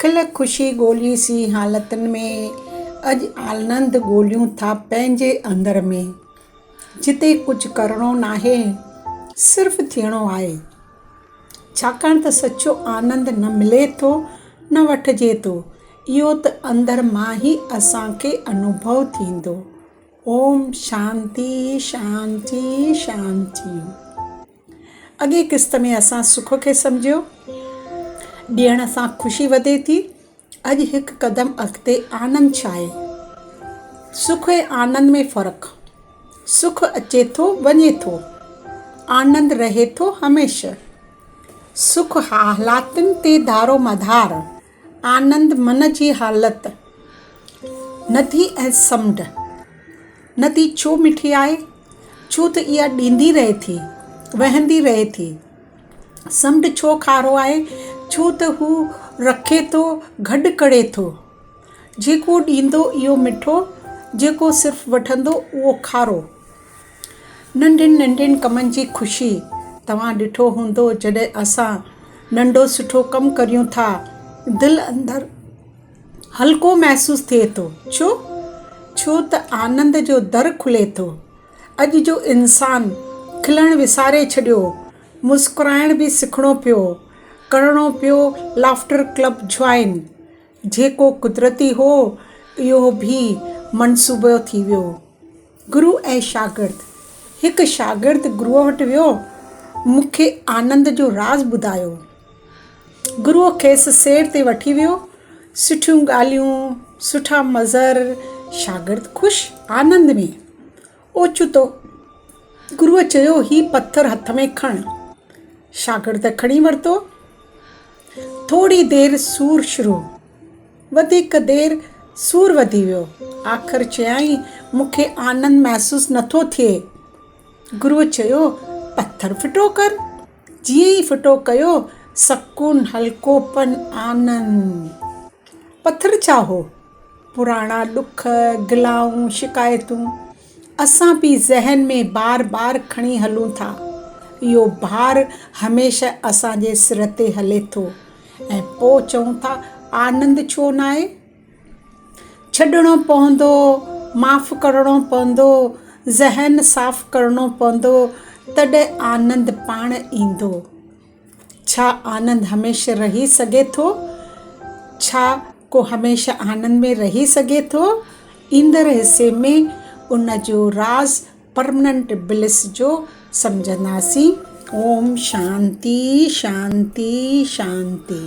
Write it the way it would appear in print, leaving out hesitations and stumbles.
खिल ख़ुशी ॻोल्ही सी हालतुनि में अॼु आनंद ॻोल्हियूं था पंहिंजे अंदर में। जिते कुझु करिणो नाहे, सिर्फ़ु थियणो आहे। छाकाणि त सचो आनंद न मिले थो न वठिजे थो, इहो त अंदर मां ई असांखे अनुभव थींदो। ओम शांति शांति शांति। अॻे क़िस्त में असां सुख खे सम्झियो, ॾियण सां ख़ुशी वधे थी। अॼु हिकु क़दम अॻिते आनंद छा आहे? सुख ऐं आनंद में फ़र्क़ु। सुख अचे थो वञे थो, आनंद रहे थो हमेशह। सुख हालातुनि ते धारो मदार, आनंद मन जी हालत। नदी ऐं समुंड। नदी छो मिठी आहे? छो त इहा ॾींदी रहे थी, वहंदी रहे थी। समुंड छो खारो आहे? छो त हू रखे थो, गॾु करे थो। जेको ॾींदो इहो मिठो, जेको सिर्फ़ु वठंदो उहो खारो। नंढनि नंढनि कमनि जी ख़ुशी। तव्हां ॾिठो हूंदो, जॾहिं असां नंढो सुठो कमु करियूं था, दिलि अंदरि हल्को महसूसु थिए थो। छो त आनंद जो दर खुले थो। अॼु जो इंसानु खिलणु विसारे छॾियो, मुस्कुराइण बि सिखणो पियो, करिणो पियो लाफ्टर क्लब जॉइन। जेको कुदरती हो, इहो बि मनसूबो थी वियो। गुरु ऐं शागिर्द। हिकु शागिर्द गुरूअ वटि वियो, मूंखे आनंद जो राज़ ॿुधायो। गुरूअ खेसि सैर ते वठी वियो। सुठियूं ॻाल्हियूं, सुठा मज़र। शागिर्द ख़ुशि, आनंद में। ओचितो गुरूअ चयो, हीउ पथर हथ में खण। शागिर्द खणी वरितो। थोरी देरि सूर शुरू, वधीक देरि सूर वधी वियो। आख़िर चयाईं, मूंखे आनंद महसूसु नथो थिए। गुरूअ चयो, पथर फिटो कर। जीअं ई फिटो कयो, सकून, हल्कोपन, आनंद। पथर छा हो? पुराणा ॾुख, गिलाऊं, शिकायतूं। असां बि ज़हन में बार बार खणी हलूं था। इहो भार हमेशह असांजे सिर ते हले थो ऐं पोइ चऊं था, आनंद छो न आहे? छॾिणो पवंदो, माफ़ु करिणो पवंदो, ज़हन साफ़ु करिणो पवंदो, तॾहिं आनंद पाण ईंदो। छा आनंद हमेशह रही सघे थो? छा को हमेशह आनंद में रही सघे थो? ईंदड़ हिसे में उन जो राज़ परमनेंट ब्लिस जो सम्झंदासीं। ओम शांति शांति शांति।